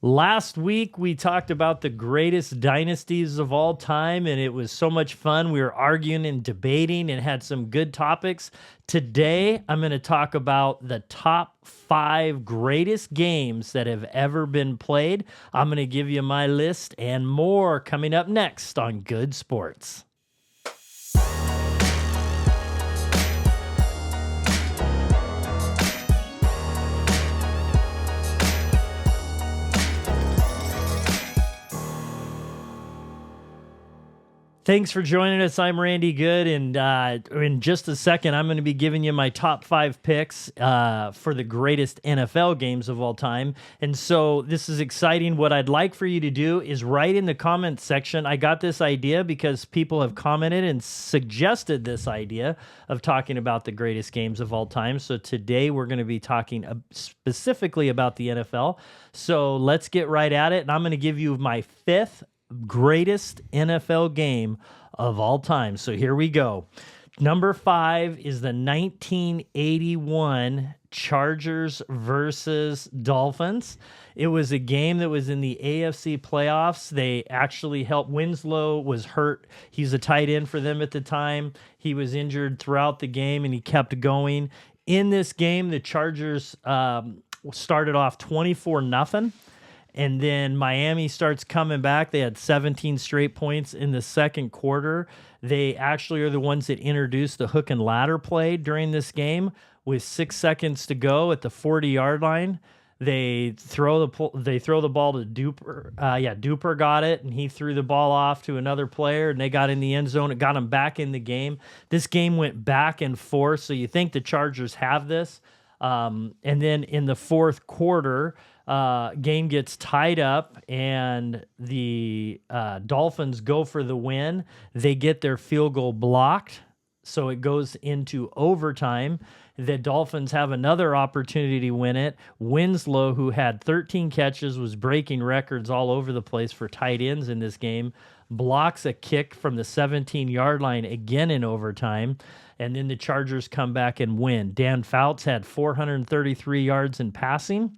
Last week, we talked about the greatest dynasties of all time, and it was so much fun. We were arguing and debating and had some good topics. Today, I'm going to talk about the top 5 greatest games that have ever been played. I'm going to give you my list and more coming up next on Good Sports. Thanks for joining us. I'm Randy Goode, and in just a second, I'm going to be giving you my top 5 picks for the greatest NFL games of all time. And so this is exciting. What I'd like for you to do is write in the comments section. I got this idea because people have commented and suggested this idea of talking about the greatest games of all time. So today we're going to be talking specifically about the NFL. So let's get right at it. And I'm going to give you my 5th greatest NFL game of all time. So here we go. Number 5 is the 1981 Chargers versus Dolphins. It was a game that was in the AFC playoffs. They actually helped. Winslow was hurt. He's a tight end for them at the time. He was injured throughout the game, and he kept going. In this game, the Chargers started off 24-0. And then Miami starts coming back. They had 17 straight points in the second quarter. They actually are the ones that introduced the hook and ladder play during this game. With 6 seconds to go at the 40-yard line, they throw the ball to Duper. Duper got it, and he threw the ball off to another player, and they got in the end zone. It got them back in the game. This game went back and forth, so you think the Chargers have this. And then in the fourth quarter, game gets tied up, and the Dolphins go for the win. They get their field goal blocked, so it goes into overtime. The Dolphins have another opportunity to win it. Winslow, who had 13 catches, was breaking records all over the place for tight ends in this game, blocks a kick from the 17-yard line again in overtime. And then the Chargers come back and win. Dan Fouts had 433 yards in passing.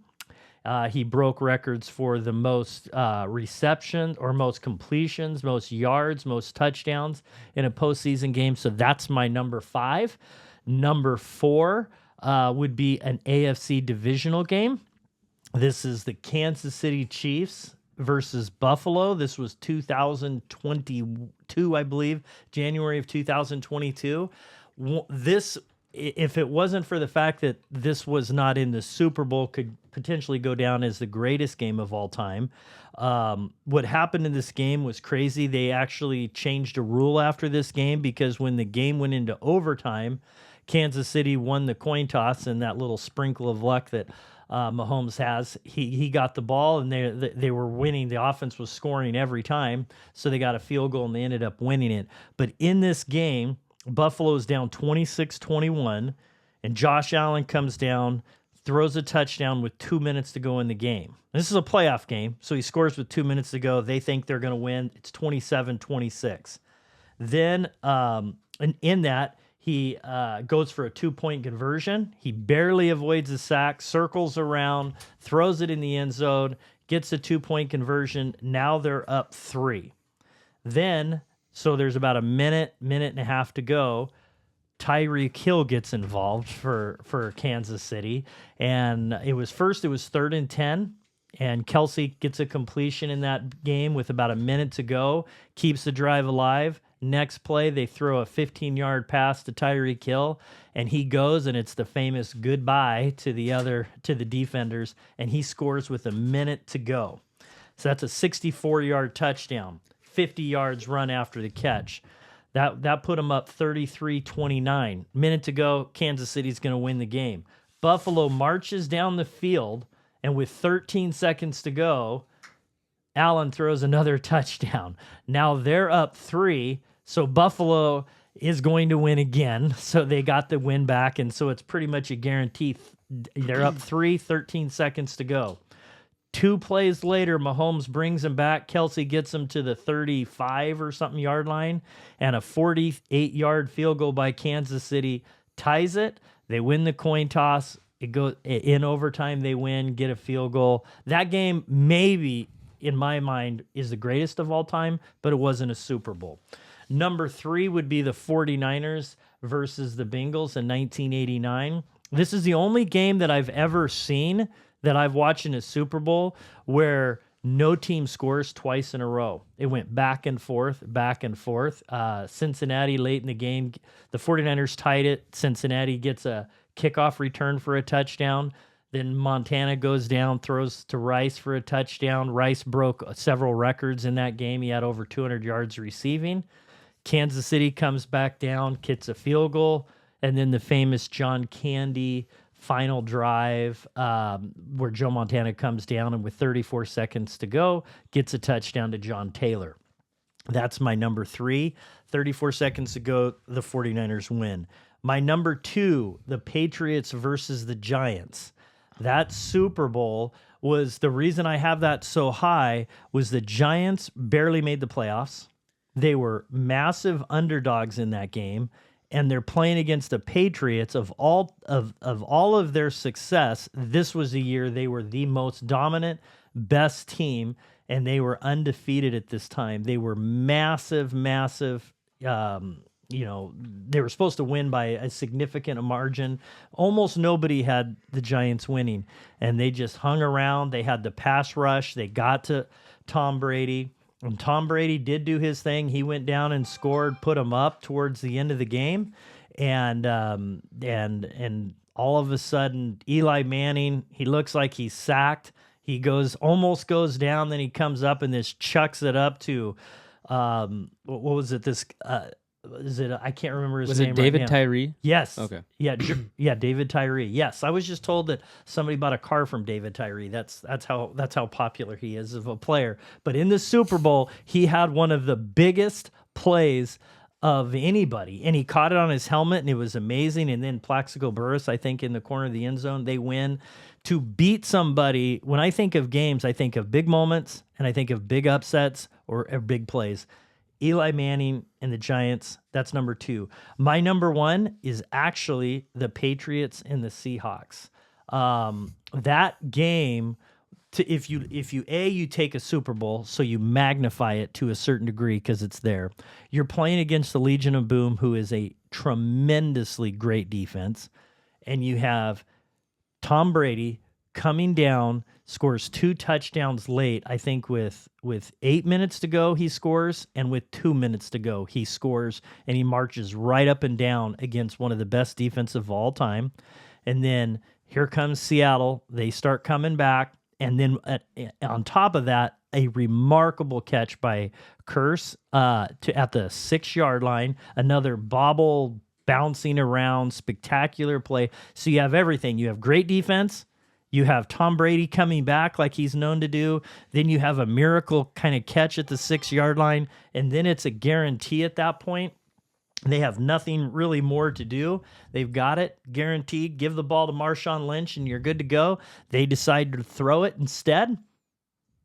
He broke records for the most receptions or most completions, most yards, most touchdowns in a postseason game. So that's my number 5. Number 4 would be an AFC divisional game. This is the Kansas City Chiefs versus Buffalo. This was 2022, I believe, January of 2022. This, if it wasn't for the fact that this was not in the Super Bowl, could potentially go down as the greatest game of all time. What happened in this game was crazy. They actually changed a rule after this game because when the game went into overtime, Kansas City won the coin toss, and that little sprinkle of luck that Mahomes has, he got the ball, and they were winning. The offense was scoring every time, so they got a field goal, and they ended up winning it. But in this game, Buffalo's down 26-21, and Josh Allen comes down, throws a touchdown with 2 minutes to go in the game. This is a playoff game, so he scores with 2 minutes to go. They think they're going to win. It's 27-26. Then in that, he goes for a 2-point conversion. He barely avoids a sack, circles around, throws it in the end zone, gets a 2-point conversion. Now they're up 3. Then, so there's about a minute and a half to go. Tyreek Hill gets involved for Kansas City. And it was 3rd and 10. And Kelsey gets a completion in that game with about a minute to go, keeps the drive alive. Next play, they throw a 15-yard pass to Tyreek Hill, and he goes, and it's the famous goodbye to the defenders, and he scores with a minute to go. So that's a 64-yard touchdown, 50 yards run after the catch. That put them up 33-29. Minute to go, Kansas City's going to win the game. Buffalo marches down the field, and with 13 seconds to go, Allen throws another touchdown. Now they're up 3, so Buffalo is going to win again. So they got the win back, and so it's pretty much a guarantee. They're up 3, 13 seconds to go. 2 plays later, Mahomes brings him back. Kelsey gets him to the 35 or something yard line, and a 48-yard field goal by Kansas City ties it. They win the coin toss. It goes in overtime. They win, get a field goal. That game, maybe in my mind, is the greatest of all time, but it wasn't a Super Bowl. Number 3 would be the 49ers versus the Bengals in 1989. This is the only game that I've ever seen that I've watched in a Super Bowl where no team scores twice in a row. It went back and forth, back and forth. Cincinnati late in the game, the 49ers tied it. Cincinnati gets a kickoff return for a touchdown. Then Montana goes down, throws to Rice for a touchdown. Rice broke several records in that game. He had over 200 yards receiving. Kansas City comes back down, gets a field goal, and then the famous John Candy final drive where Joe Montana comes down and with 34 seconds to go, gets a touchdown to John Taylor. That's my number 3. 34 seconds to go, the 49ers win. My number 2, the Patriots versus the Giants. That Super Bowl was the reason I have that so high was the Giants barely made the playoffs. They were massive underdogs in that game, and they're playing against the Patriots. Of all of their success, this was the year they were the most dominant, best team, and they were undefeated at this time. They were massive. They were supposed to win by a significant margin. Almost nobody had the Giants winning, and they just hung around. They had the pass rush. They got to Tom Brady. And Tom Brady did do his thing. He went down and scored, put him up towards the end of the game, and all of a sudden, Eli Manning, he looks like he's sacked. He almost goes down, then he comes up and this chucks it up to, what was it? I can't remember his name. Was it David right now. Tyree? Yes. Okay. Yeah, David Tyree. Yes, I was just told that somebody bought a car from David Tyree. That's how popular he is of a player. But in the Super Bowl, he had one of the biggest plays of anybody, and he caught it on his helmet, and it was amazing. And then Plaxico Burress, I think, in the corner of the end zone, they win. To beat somebody, when I think of games, I think of big moments, and I think of big upsets or big plays. Eli Manning and the Giants, that's number 2. My number 1 is actually the Patriots and the Seahawks. That game, if you take a Super Bowl, so you magnify it to a certain degree because it's there. You're playing against the Legion of Boom, who is a tremendously great defense, and you have Tom Brady coming down, scores 2 touchdowns late. I think with 8 minutes to go, he scores, and with 2 minutes to go, he scores, and he marches right up and down against one of the best defenses of all time. And then here comes Seattle. They start coming back, and then on top of that, a remarkable catch by Curse at the 6-yard line, another bobble bouncing around, spectacular play. So you have everything. You have great defense. You have Tom Brady coming back like he's known to do. Then you have a miracle kind of catch at the 6-yard line, and then it's a guarantee at that point. They have nothing really more to do. They've got it guaranteed. Give the ball to Marshawn Lynch, and you're good to go. They decide to throw it instead.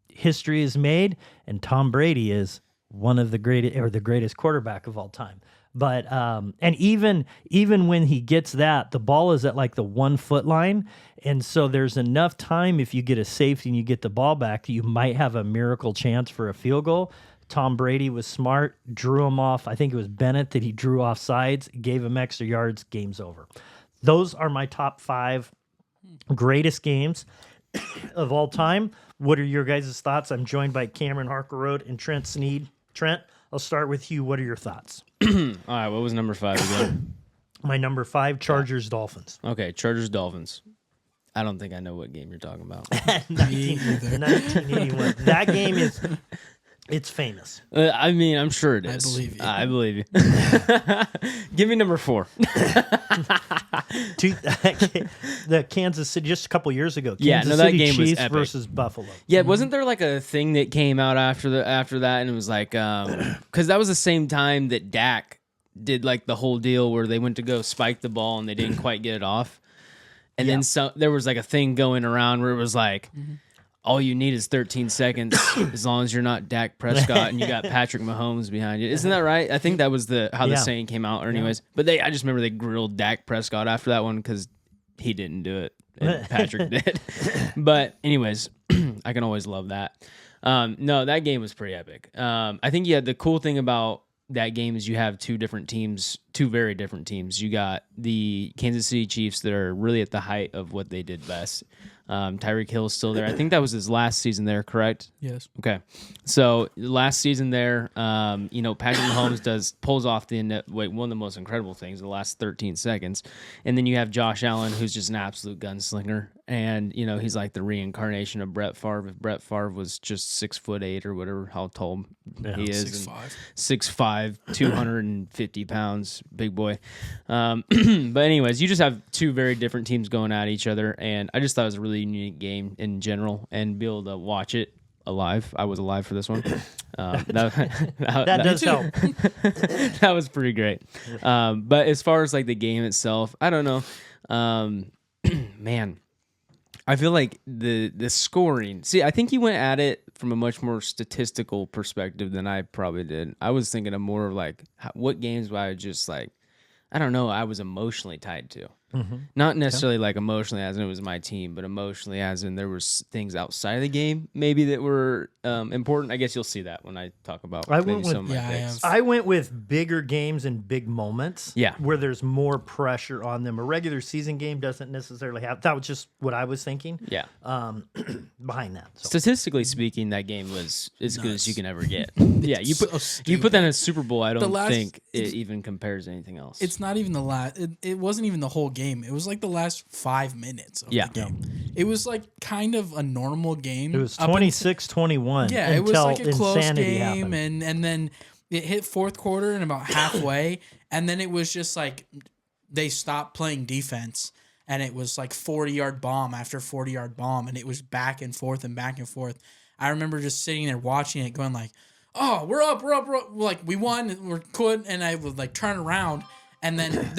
History is made, and Tom Brady is one of the greatest quarterback of all time. But and even when he gets that, the ball is at like the 1 foot line, and so there's enough time if you get a safety and you get the ball back, you might have a miracle chance for a field goal. Tom Brady was smart, drew him off. I think it was Bennett that he drew off sides, gave him extra yards. Game's over. Those are my top 5 greatest games of all time. What are your guys' thoughts? I'm joined by Cameron Harkerode and Trent Sneed. Trent, I'll start with you. What are your thoughts? All right, what was number 5 again? My number 5, Chargers-Dolphins. Okay, Chargers-Dolphins. I don't think I know what game you're talking about. 1981. That game it's famous. I mean, I'm sure it is. I believe you. Give me number 4. The Kansas City, just a couple years ago. That City game was Chiefs epic. versus Buffalo. Yeah, wasn't there like a thing that came out after that, and it was like, because that was the same time that Dak did like the whole deal where they went to go spike the ball and they didn't quite get it off, and then there was like a thing going around where it was like. All you need is 13 seconds as long as you're not Dak Prescott and you got Patrick Mahomes behind you. Isn't that right? I think that was how the saying came out anyways. But I just remember they grilled Dak Prescott after that one because he didn't do it. and Patrick did. But anyways, I can always love that. No, that game was pretty epic. I think the cool thing about that game is you have two very different teams. You got the Kansas City Chiefs that are really at the height of what they did best. Tyreek Hill is still there. I think that was his last season there, correct? Yes. Okay. So last season there, Patrick Mahomes pulls off one of the most incredible things, the last 13 seconds. And then you have Josh Allen, who's just an absolute gunslinger. And, he's like the reincarnation of Brett Favre. If Brett Favre was just 6'8" or whatever, how tall he is. 6'5", 250 pounds, big boy. But anyways, you just have two very different teams going at each other. And I just thought it was a really unique game in general, and be able to watch it alive. I was alive for this one. That does help. That was pretty great. But as far as like the game itself, I don't know. Man, I feel like the scoring. See, I think you went at it from a much more statistical perspective than I probably did. I was thinking of more of like what games I just like, I don't know, I was emotionally tied to. Mm-hmm. Not necessarily like emotionally as in it was my team, but emotionally as in there was things outside of the game maybe that were important. I guess you'll see that when I talk about I maybe went some of with, my picks. I went with bigger games and big moments where there's more pressure on them. A regular season game doesn't necessarily have. That was just what I was thinking. Yeah. Behind that. So. Statistically speaking, that game was as good as you can ever get. Yeah, you put that in a Super Bowl, I don't think it even compares to anything else. It's not even the last. It wasn't even the whole game. It was like the last 5 minutes of the game. It was like kind of a normal game. It was 26-21. Yeah, it was like a close game, happened. and then it hit fourth quarter and about halfway, and then it was just like they stopped playing defense, and it was like 40-yard bomb after 40-yard bomb, and it was back and forth and back and forth. I remember just sitting there watching it, going like, "Oh, we're up, like we won, we're good," and I would like turn around, and then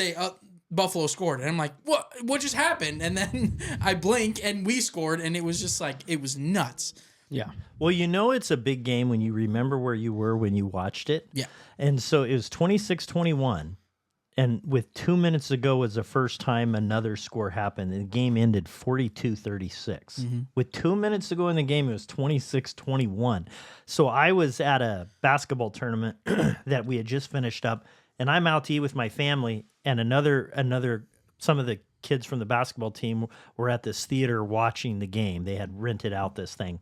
Buffalo scored, and I'm like, what just happened? And then I blink, and we scored, and it was just like, it was nuts. Yeah. Well, it's a big game when you remember where you were when you watched it. Yeah. And so it was 26-21, and with 2 minutes to go was the first time another score happened, and the game ended 42-36. Mm-hmm. With 2 minutes to go in the game, it was 26-21. So I was at a basketball tournament that we had just finished up, and I'm out to eat with my family, and some of the kids from the basketball team were at this theater watching the game. They had rented out this thing.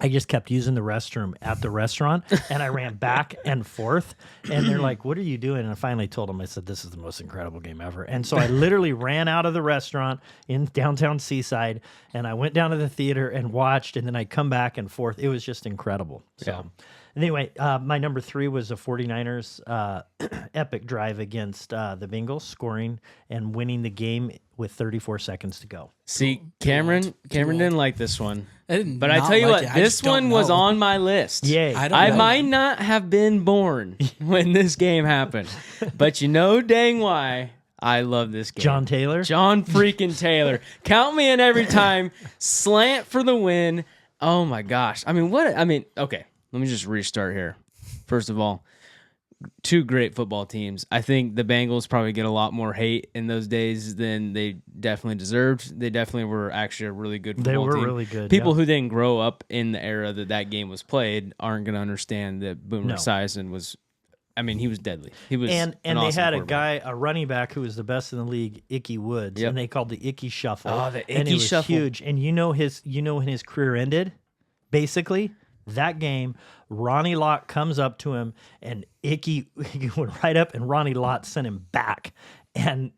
I just kept using the restroom at the restaurant, and I ran back and forth, and they're like, "What are you doing?" And I finally told them, I said, "This is the most incredible game ever." And so I literally ran out of the restaurant in downtown Seaside, and I went down to the theater and watched, and then I come back and forth. It was just incredible. So. Yeah. Anyway, my number 3 was the 49ers epic drive against the Bengals, scoring and winning the game with 34 seconds to go. See, Cameron didn't like this one. But I tell you what, this one was on my list. Yay. I might not have been born when this game happened, but you know dang why I love this game. John freaking Taylor. Count me in every time. Slant for the win. Oh my gosh. Okay. Let me just restart here. First of all, two great football teams. I think the Bengals probably get a lot more hate in those days than they definitely deserved. They definitely were actually a really good football team. They were really good. People who didn't grow up in the era that game was played aren't going to understand that Boomer Esiason was. He was deadly. He was, and they had a running back who was the best in the league, Icky Woods, and they called the Icky Shuffle. Oh, the Icky and it was Shuffle, huge. And when his career ended, basically. That game, Ronnie Lott comes up to him, and Icky went right up, and Ronnie Lott sent him back. And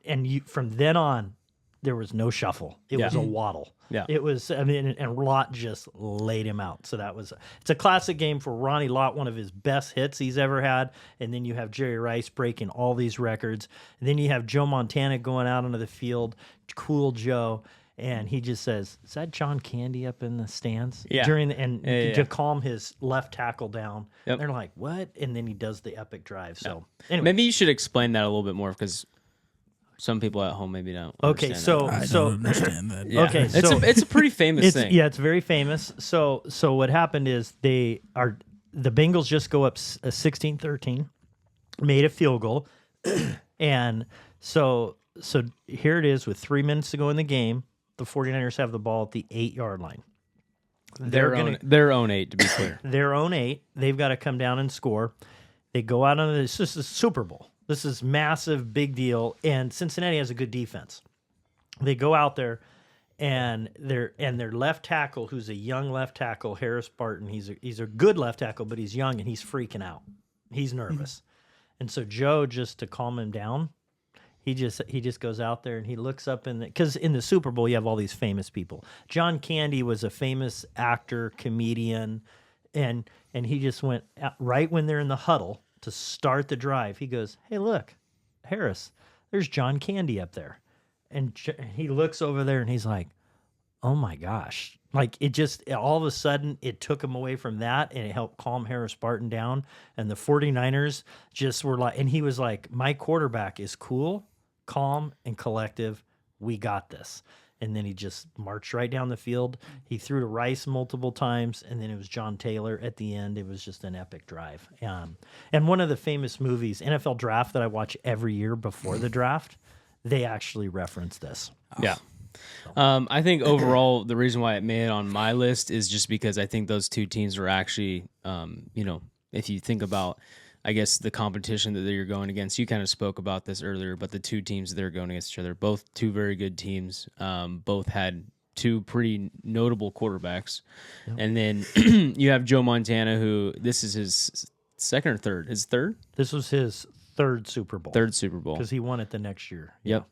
from then on, there was no shuffle. It was a waddle. Yeah. It was, and Lott just laid him out. So it's a classic game for Ronnie Lott, one of his best hits he's ever had. And then you have Jerry Rice breaking all these records. And then you have Joe Montana going out onto the field, Cool Joe. And he just says, "Is that John Candy up in the stands?" Yeah. To calm his left tackle down. Yep. They're like, "What?" And then he does the epic drive. So anyway. Maybe you should explain that a little bit more because some people at home maybe don't. Okay, so I don't understand that. Yeah. Okay, it's a pretty famous thing. Yeah, it's very famous. So what happened is the Bengals just go up 16-13, made a field goal, and so here it is with 3 minutes to go in the game. The 49ers have the ball at the 8-yard line. Their own 8, to be clear. Their own 8. They've got to come down and score. They go out on this. This is Super Bowl. This is massive, big deal. And Cincinnati has a good defense. They go out there, and their left tackle, who's a young left tackle, Harris Barton. He's a good left tackle, but he's young and he's freaking out. He's nervous, and so Joe, just to calm him down, he just goes out there and he looks up because in the Super Bowl you have all these famous people. John Candy was a famous actor, comedian, and he just went out, right when they're in the huddle to start the drive. He goes, "Hey, look, Harris, there's John Candy up there," and he looks over there and he's like, "Oh my gosh." Like it just all of a sudden it took him away from that and it helped calm Harris Barton down. And the 49ers just were like, and he was like, "My quarterback is cool, calm, and collective. We got this." And then he just marched right down the field. He threw to Rice multiple times, and then it was John Taylor at the end. It was just an epic drive. And one of the famous movies, NFL Draft, that I watch every year before the draft, they actually reference this. Yeah. I think overall the reason why it made it on my list is just because I think those two teams were actually, if you think about, I guess, the competition that you're going against, you kind of spoke about this earlier, but the two teams that they're going against each other, both two very good teams, both had two pretty notable quarterbacks. Yep. And then you have Joe Montana, who this is his second or third? His third? This was his third Super Bowl. Third Super Bowl. Because he won it the next year. Yep.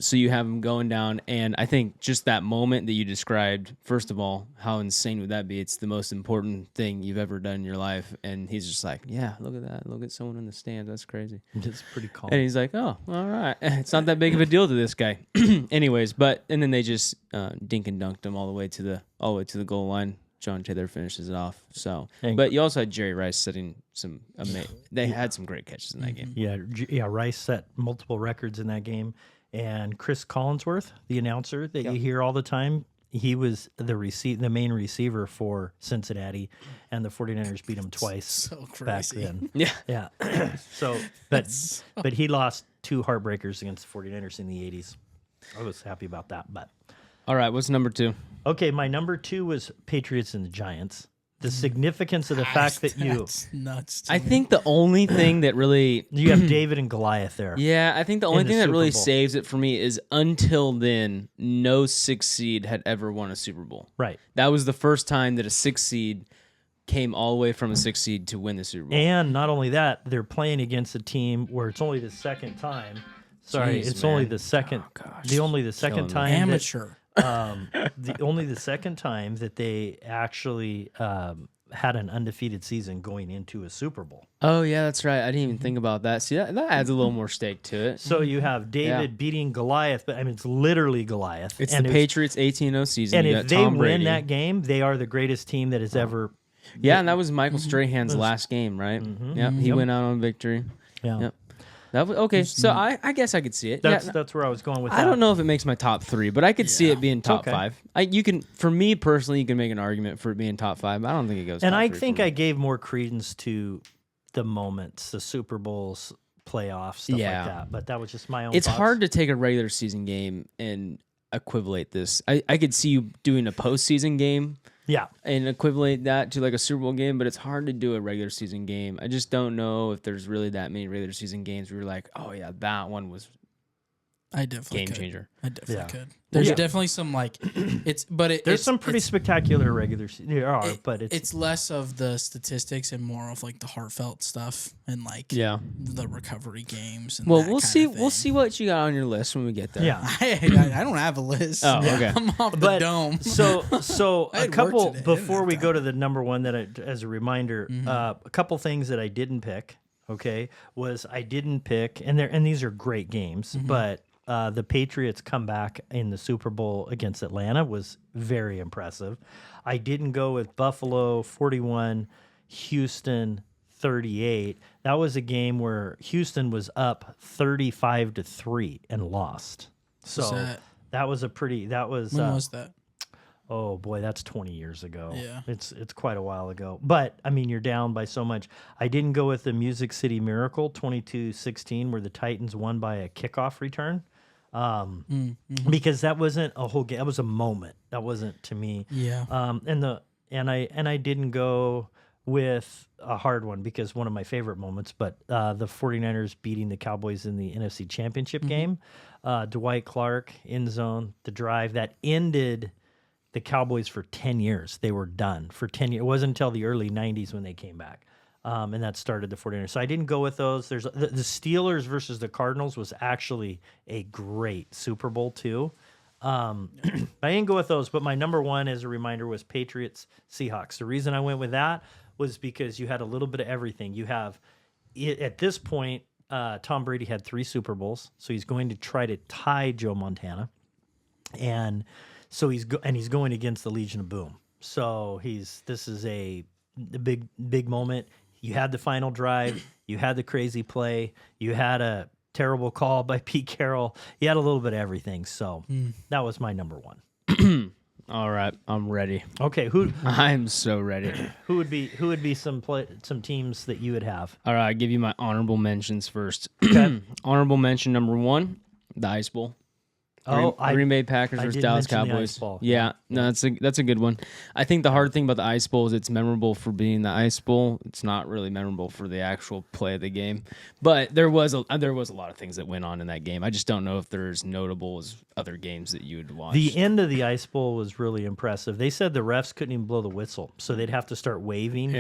So you have him going down, and I think just that moment that you described, first of all, how insane would that be? It's the most important thing you've ever done in your life. And he's just like, "Yeah, look at that. Look at someone in the stands. That's crazy." It's pretty calm. And he's like, "Oh, all right. It's not that big of a deal to this guy." Anyways, and then they just dink and dunked him all the way to the goal line. John Taylor finishes it off. So, but you also had Jerry Rice setting some they had some great catches in that game. Yeah, Rice set multiple records in that game, and Chris Collinsworth, the announcer that you hear all the time, he was the main receiver for Cincinnati, and the 49ers beat him twice back then. Yeah. So, but he lost 2 heartbreakers against the 49ers in the 80s. I was happy about that, but. All right, what's number 2? Okay, my number 2 was Patriots and the Giants. The significance of the fact that that's nuts. I think the only thing that really you have David and Goliath there. Yeah, I think the only thing that really saves it for me is until then, no 6 seed had ever won a Super Bowl. Right. That was the first time that a 6 seed came all the way from a 6 seed to win the Super Bowl. And not only that, they're playing against a team where it's only the second time. Sorry, Jeez, it's man. only the second. The second time. Amateur. Only the second time that they actually had an undefeated season going into a Super Bowl. Oh yeah, that's right. I didn't even think about that. See, that adds a little more stake to it. So you have David beating Goliath, but I mean it's literally Goliath. It's the Patriots 18-0 season. And you if got they Tom win Brady. that game, they are the greatest team that has ever. Yeah, and that was Michael Strahan's last game, right? Yep, he went out on victory. Yeah. Yep. That was, okay, so I guess I could see it. That's where I was going with that. I don't know if it makes my top 3, but I could see it being top 5. You can, for me personally, you can make an argument for it being top 5. I don't think it goes. And top I 3 think for me. I gave more credence to the moments, the Super Bowls, playoffs, stuff like that. But that was just my own. It's thoughts. hard to take a regular season game and equivalent this. I could see you doing a postseason game. Yeah. And equivalent that to like a Super Bowl game, but it's hard to do a regular season game. I just don't know if there's really that many regular season games where you're like, oh yeah, that one was I definitely game changer. I definitely could. There's definitely some there's some pretty spectacular regular season. But it's less of the statistics and more of like the heartfelt stuff and like the recovery games. And well, we'll see. We'll see what you got on your list when we get there. Yeah, I don't have a list. Oh, okay. I'm off the dome. So I a had couple work today. before we go to the number one as a reminder, a couple things that I didn't pick. Okay, was I didn't pick, and these are great games, but. The Patriots comeback in the Super Bowl against Atlanta was very impressive. I didn't go with Buffalo 41, Houston 38. That was a game where Houston was up 35-3 and lost. So that was when was that? Oh boy, that's 20 years ago. Yeah. It's quite a while ago. But I mean, you're down by so much. I didn't go with the Music City Miracle 22-16 where the Titans won by a kickoff return. because that wasn't a whole game. That was a moment. That wasn't to me. Yeah. And I didn't go with a hard one because one of my favorite moments, but the 49ers beating the Cowboys in the NFC Championship game. Dwight Clark end zone, the drive that ended the Cowboys for 10 years. They were done for 10 years. It wasn't until the early 90s when they came back. And that started the 49ers. So I didn't go with those. There's the Steelers versus the Cardinals was actually a great Super Bowl too. I didn't go with those, but my number one, as a reminder, was Patriots Seahawks. The reason I went with that was because you had a little bit of everything. You have at this point, Tom Brady had 3 Super Bowls, so he's going to try to tie Joe Montana, and so he's going against the Legion of Boom. So this is a big moment. You had the final drive. You had the crazy play. You had a terrible call by Pete Carroll. You had a little bit of everything. So that was my number one. All right, I'm ready. Okay, who I'm so ready. who would be some teams that you would have? All right, I'll give you my honorable mentions first. Okay. Honorable mention number 1, the Ice Bowl. Green Bay Packers I versus did Dallas mention the Cowboys. Ice Bowl. Yeah, no, that's a good one. I think the hard thing about the Ice Bowl is it's memorable for being the Ice Bowl. It's not really memorable for the actual play of the game. But there was a lot of things that went on in that game. I just don't know if they're as notable as other games that you would watch. The end of the Ice Bowl was really impressive. They said the refs couldn't even blow the whistle, so they'd have to start waving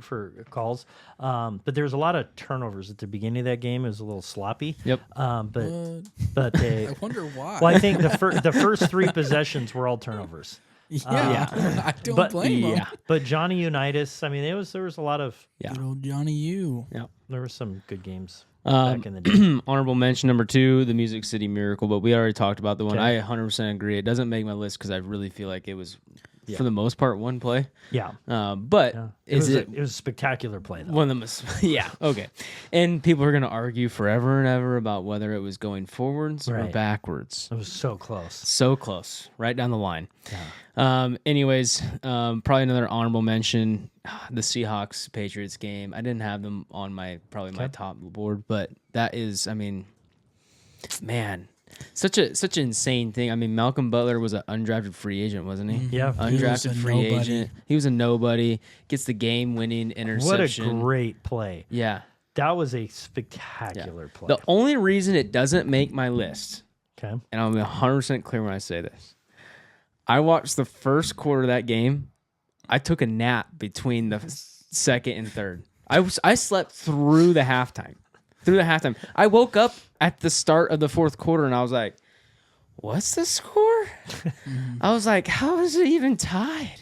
for calls. But there was a lot of turnovers at the beginning of that game. It was a little sloppy. Yep. But they. I wonder why. Well, I think the first 3 possessions were all turnovers. I don't blame him. But Johnny Unitas, I mean, there was a lot of Yeah. Good old Johnny U. Yeah. there were some good games back in the day. Honorable mention number 2, the Music City Miracle, but we already talked about the one. Okay. I 100% agree. It doesn't make my list because I really feel like it was, for the most part, one play. Yeah. But It was a spectacular play, though. one of the most, yeah, okay. And people are going to argue forever and ever about whether it was going forwards or Right. backwards. It was so close. So close, right down the line. Anyways, probably another honorable mention, the Seahawks Patriots game. I didn't have them on my top board, but that is, I mean, man, such an insane thing. I mean, Malcolm Butler was an undrafted free agent, wasn't he? Yeah. Undrafted free nobody. agent. He was a nobody. Gets the game-winning What a interception. great play. Yeah. That was a spectacular play. The only reason it doesn't make my list, Okay. and I'll be 100% clear when I say this, I watched the first quarter of that game. I took a nap between the second and third. I slept through the halftime. I woke up at the start of the fourth quarter and I was like, what's the score? I was like, how is it even tied?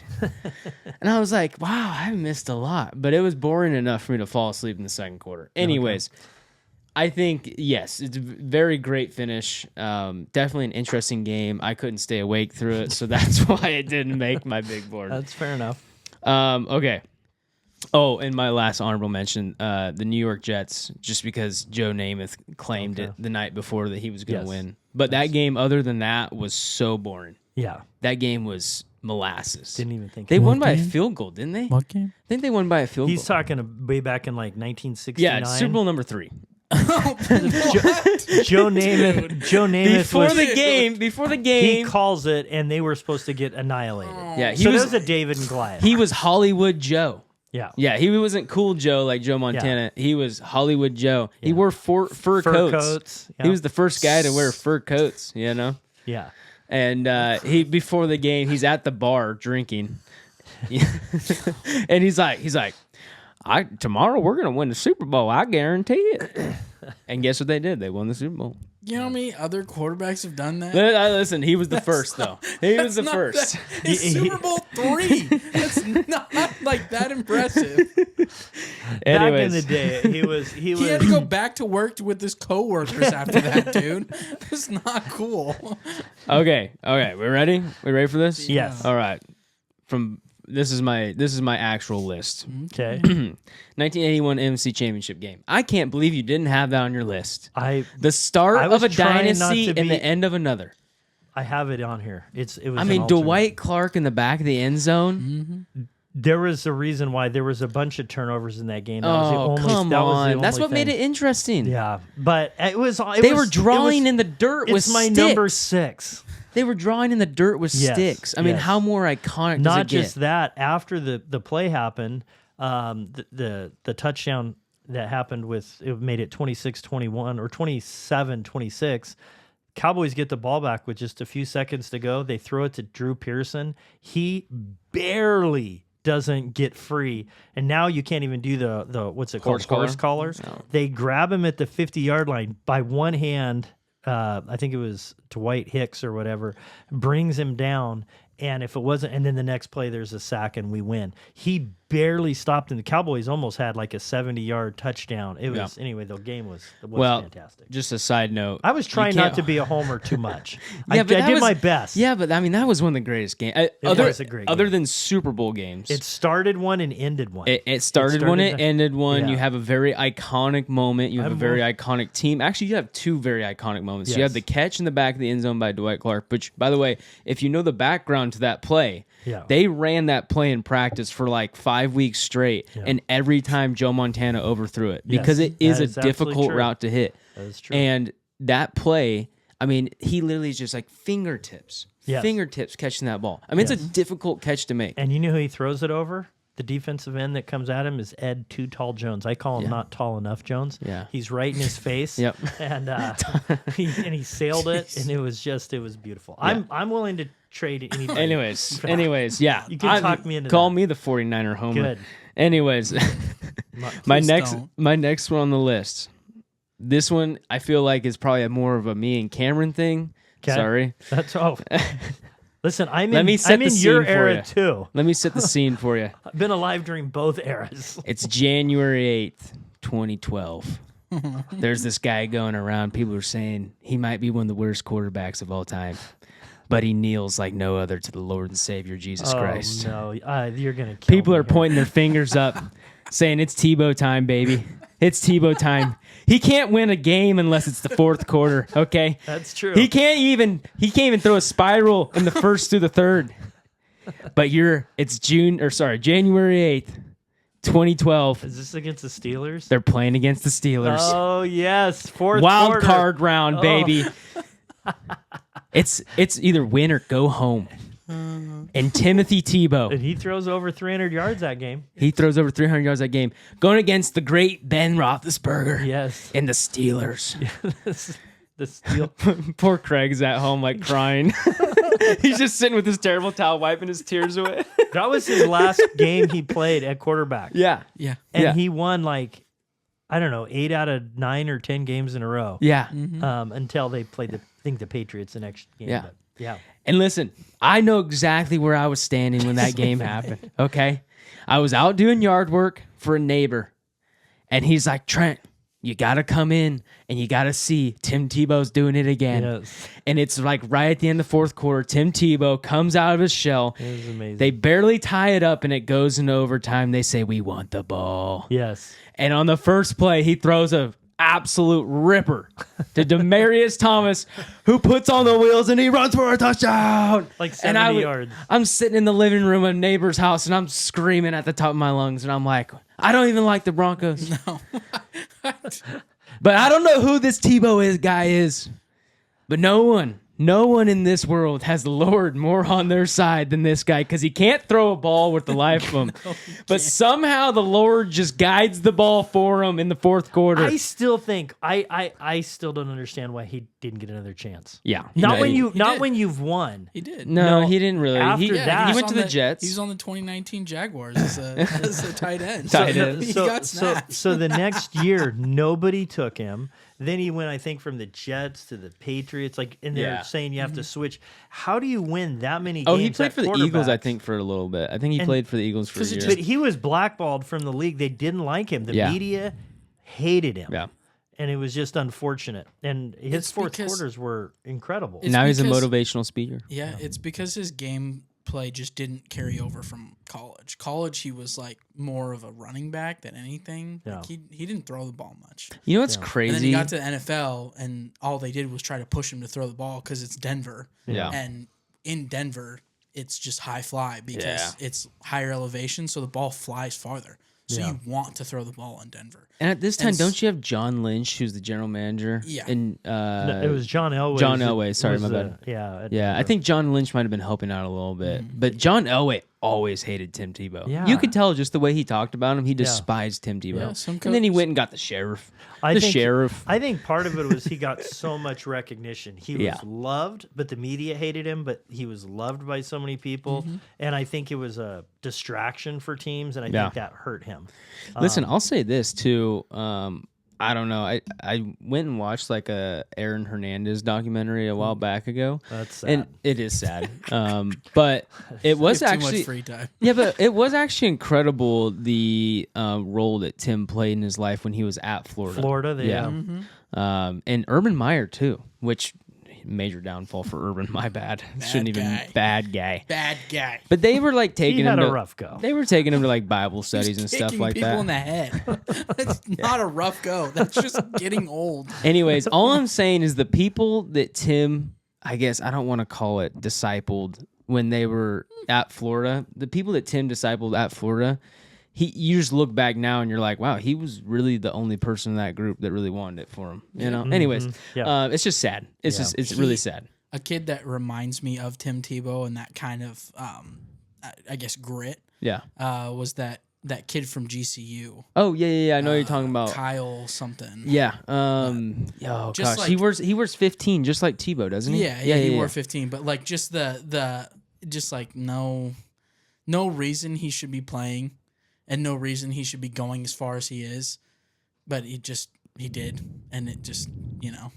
And I was like, wow, I missed a lot. But it was boring enough for me to fall asleep in the second quarter. Anyways, I think, yes, it's a very great finish. Definitely an interesting game. I couldn't stay awake through it, so that's why it didn't make my big board. That's fair enough. Okay. Oh, and my last honorable mention, the New York Jets, just because Joe Namath claimed it the night before that he was going to win. But that game, other than that, was so boring. Yeah. That game was molasses. Didn't even think. They of it. won by a field goal, didn't they? What game? I think they won by a field He's goal. talking way back in like 1969. Yeah, it's Super Bowl number 3. Joe Namath Before the he game, calls it, and they were supposed to get annihilated. yeah, So that was a David and Goliath. he was Hollywood Joe. Yeah. Yeah, he wasn't cool Joe like Joe Montana. He was Hollywood Joe. He wore fur coats. Yeah. He was the first guy to wear fur coats, you know? Yeah. And he before the game, he's at the bar drinking. And he's like, tomorrow we're gonna win the Super Bowl, I guarantee it. And guess what they did? They won the Super Bowl. You know how many other quarterbacks have done that? Listen, he was the first though. He was the Not first. that- it's Super Bowl 3. That's not like that impressive. Back in Anyways, the day, he was He had to go back to work with his coworkers after that, dude. That's not cool. okay, we ready? We ready for this? Yes. All right. This is my actual list. Okay. 1981 MC Championship game. I can't believe you didn't have that on your list. I The start was of a trying not dynasty to and be- the end of another. have it on here. It was. I an mean, alternate. Dwight Clark in the back of the end zone. There was a reason why there was a bunch of turnovers in that game. That was the only, come that was the on. only That's what made thing. it interesting. Yeah, but They were drawing in the dirt with It's my sticks. number 6. They were drawing in the dirt with Yes, sticks. I mean, yes. how more iconic Not does it get? just that. After the play happened, the touchdown that happened it made it 26-21 or 27-26. Cowboys get the ball back with just a few seconds to go. They throw it to Drew Pearson. He barely doesn't get free, and now you can't even do the what's it called, horse collar. No. They grab him at the 50-yard line by one hand. I think it was Dwight Hicks or whatever, brings him down. And if it wasn't, and then the next play, there's a sack and we win. He barely stopped, and the Cowboys almost had like a 70-yard touchdown. It was, anyway, the game was fantastic. Just a side note. I was trying not to be a homer too much. Yeah, I but that did was- my best. Yeah, but I mean, that was one of the greatest games. was a great Other game. than Super Bowl games. It started one and ended one. It started one, it ended one. Yeah. You have a very iconic moment. You have a I'm very more- iconic team. Actually, you have two very iconic moments. You Yes. have the catch in the back of the end zone by Dwight Clark, which, by the way, if you know the background to that play, Yeah. they ran that play in practice for like 5 weeks straight, Yeah. and every time Joe Montana overthrew it Yes, because it is that a is absolutely difficult true. route to hit. That is true. And that play, I mean, he literally is just like fingertips catching that ball. I mean, it's a difficult catch to make. And you know who he throws it over? The defensive end that comes at him is Ed Too Tall Jones. I call him not tall enough Jones. Yeah. He's right in his face. Yep. And he sailed it, and it was beautiful. I'm willing to trade anybody. Anyways, yeah. You can talk me into Call that. me the 49er homer. Good. Anyways, my Please don't. next one on the list. This one I feel like is probably more of a me and Cameron thing. 'Kay. Sorry. That's Listen, I'm Let in, me set I'm the in scene your for era you. too. Let me set the scene for you. I've been alive during both eras. It's January 8th, 2012. There's this guy going around. People are saying he might be one of the worst quarterbacks of all time, but he kneels like no other to the Lord and Savior Jesus Christ. Oh no, you're gonna kill People me are here. pointing their fingers up, saying it's Tebow time, baby. It's Tebow time. He can't win a game unless it's the fourth quarter. Okay, That's true. He can't even throw a spiral in the first through the third. But it's January 8th, 2012. Is this against the Steelers? They're playing against the Steelers. Oh yes, fourth Wild quarter. card round, Oh. baby. It's either win or go home. And Timothy Tebow, And he throws over 300 yards that game. he throws over 300 yards that game, going against the great Ben Roethlisberger Yes. and the Steelers. The Steel. Poor Craig's at home like crying. He's just sitting with his terrible towel, wiping his tears away. That was his last game he played at quarterback. Yeah, Yeah. And yeah. he won like, I don't know, 8 out of 9 or 10 games in a row. yeah. Until they played the Patriots the next game. Yeah. But, yeah. And listen, I know exactly where I was standing when that game happened. Okay, I was out doing yard work for a neighbor, and he's like, "Trent, you got to come in and you got to see Tim Tebow's doing it again." Yes. And it's like right at the end of the fourth quarter, Tim Tebow comes out of his shell. It was amazing. They barely tie it up, and it goes into overtime. They say, "We want the ball." Yes. And on the first play, he throws a absolute ripper to Demarius Thomas, who puts on the wheels and he runs for a touchdown. Like And 70 yards. I'm sitting in the living room of a neighbor's house and I'm screaming at the top of my lungs and I'm like, I don't even like the Broncos. No. But I don't know who this Tebow guy is. But no one in this world has the Lord more on their side than this guy because he can't throw a ball with the life of him. But somehow the Lord just guides the ball for him in the fourth quarter. I still think I still don't understand why he didn't get another chance. Yeah. Not No, when did. when you've won. He did. No, No, he didn't really. after He, that- he was went to on the Jets. He was on the 2019 Jaguars as a tight end. Tight So end. He got snapped. So the next year nobody took him. Then he went, I think, from the Jets to the Patriots. Like, and they're Yeah. saying you have to switch. How do you win that many games? Oh, he played at for the Eagles, I quarterback? think, for a little bit. I think he And- played for the Eagles for a 'cause it year. But he was blackballed from the league. They didn't like him. The Yeah. media hated him. Yeah. And it was just unfortunate. And his It's fourth because- quarters were incredible. It's Now he's a because- motivational speaker. Yeah, it's because his game play just didn't carry over from college. College, he was like more of a running back than anything. Yeah. Like he didn't throw the ball much. You know what's And then crazy? he got to the NFL, and all they did was try to push him to throw the ball because it's Denver. Yeah. And in Denver, it's just high fly because Yeah. it's higher elevation, so the ball flies farther. So Yeah. you want to throw the ball in Denver. And at this time, And don't you have John Lynch, who's the general manager? Yeah. And No, it was John Elway. John Elway, sorry, my was bad. Yeah. at yeah, I Denver. think John Lynch might have been helping out a little bit, but John Elway always hated Tim Tebow. Yeah. You could tell just the way he talked about him. He despised Tim Tebow. Yeah, some and then he coaches- went and got the sheriff. I the think, sheriff. I think part of it was he got so much recognition. He was Yeah. loved, but the media hated him, but he was loved by so many people. Mm-hmm. And I think it was a distraction for teams, and I Yeah. think that hurt him. Listen, I'll say this too. I don't know. I went and watched like a Aaron Hernandez documentary a while back ago. That's sad. And it is sad. But it was Too much actually free time. yeah, but it was actually incredible the role that Tim played in his life when he was at Florida. Yeah. And Urban Meyer too, which major downfall for Urban. My bad. Shouldn't even guy. bad guy. Bad guy. But they were like taking He had him a to rough go. They were taking him to like Bible studies and stuff Kicking like people that. in the head. That's not a rough go. That's just getting old. Anyways, all I'm saying is the people that Tim, I guess I don't want to call it discipled when they were at Florida, the people that Tim discipled at Florida, you just look back now and you're like, wow, he was really the only person in that group that really wanted it for him. You know. Anyways, Yeah. it's just sad. It's really sad. A kid that reminds me of Tim Tebow and that kind of, I guess, grit Yeah. was that kid from GCU. Oh yeah. I know what you're talking about. Kyle something. Yeah. Oh Just gosh, he like- wears 15, just like Tebow, doesn't he? Yeah, he wore 15, but like just the just like no reason he should be playing and no reason he should be going as far as he is, but he did, and it just Yeah,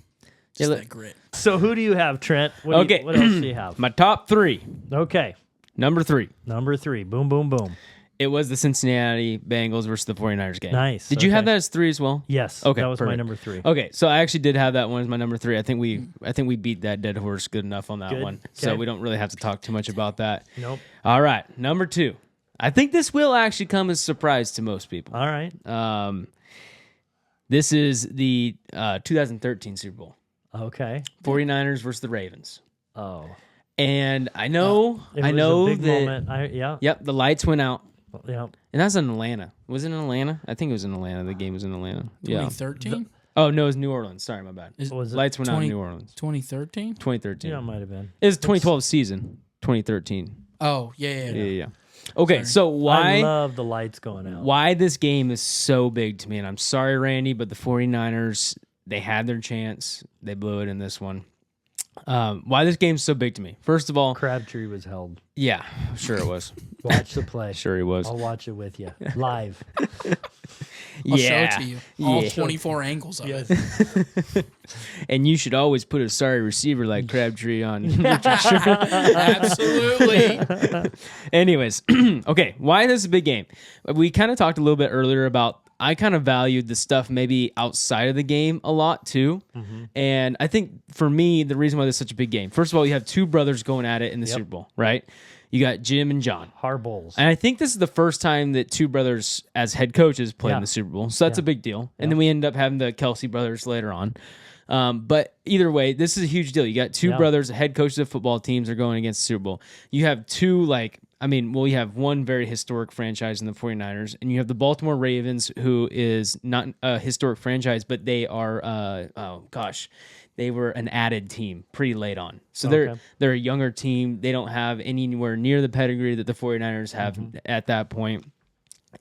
that grit. So who do you have, Trent? What else do you have? My top 3. Okay. Number 3. Number 3. Boom, boom, boom. It was the Cincinnati Bengals versus the 49ers game. Nice. Did you have Okay. that as 3 as well? Yes. Okay, That was my perfect. number 3. Okay, so I actually did have that one as my number 3. I think we beat that dead horse good enough on that Good. one. So Okay. we don't really have to talk too much about that. Nope. All right, number 2. I think this will actually come as a surprise to most people. All right. This is the 2013 Super Bowl. Okay. 49ers versus the Ravens. Oh. And I know It I was know a big that moment. Yeah. Yep, the lights went out. Yeah. And that's in Atlanta. Was it in Atlanta? I think it was in Atlanta. The game was in Atlanta. Yeah. 2013? Oh, no, it was New Orleans. Sorry, my bad. Was it Lights went out in 20 New Orleans. 2013? 2013. Yeah, it might have been. It was 2012 season. 2013. Oh, yeah. Yeah. Okay, Sorry. so I why love the lights going out. why this game is so big to me, and I'm sorry, Randy, but the 49ers, they had their chance. They blew it in this one. Why this game's so big to me? First of all, Crabtree was held. yeah, sure it was. Watch the play. Sure he was. I'll watch it with you live. I'll yeah. show it to you. All Yeah. 24 angles of it. And you should always put a sorry receiver like Crabtree on. Absolutely. Anyways, okay, why this is a big game? We kind of talked a little bit earlier about I kind of valued the stuff maybe outside of the game a lot too. And I think for me, the reason why this is such a big game, first of all, you have two brothers going at it in the Super Bowl, right? You got Jim and John. Harballs. And I think this is the first time that two brothers as head coaches play in the Super Bowl. So that's a big deal. And then we end up having the Kelsey brothers later on. But either way, this is a huge deal. You got two brothers, head coaches of football teams are going against the Super Bowl. You have two, you have one very historic franchise in the 49ers, and you have the Baltimore Ravens, who is not a historic franchise, but they are, they were an added team pretty late on. So they're a younger team. They don't have anywhere near the pedigree that the 49ers have at that point.